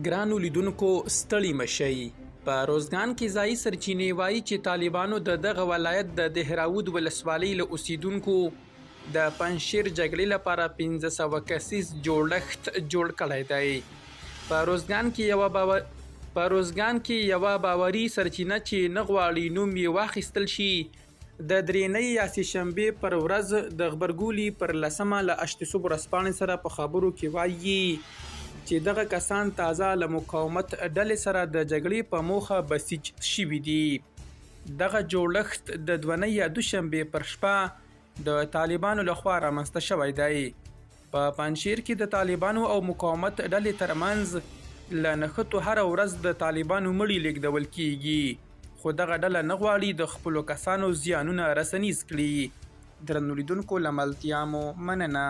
ګرانو لیدونکو ستړي مشئ. په روزګان کې ځایي سرچینې وایي چې طالبانو د دغه ولایت د دهراود ولسوالۍ له اوسیدونکو د پنجشیر جګړې لپاره 1500 کسیز جوړښت جوړ کړی دی. په روزګان کې یوه باوري سرچینه چې نه غواړي نوم یې واخیستل شي د درېنۍ یا سې شنبې پر ورځ د غبرګولي پر 10 له اشتسوب ورځپاڼې سره په خبرو کې وایي چې دغه کسان تازه له مقاومت ډلې سره د جګړې په موخه بسیج شوي دي. دغه جوړښت د دونۍ یا دوشنبې پر شپه د طالبانو لخوا رامنځته شوی دی. په پنجشیر کې د طالبانو او مقاومت ډلې ترمنځ له نښتو هره ورځ د طالبانو مړي لیږدول کیږي، خو دغه ډله نه غواړي د خپلو کسانو زیانونه رسنیز کړي. درنو لیدونکو له ملتیا مو مننه.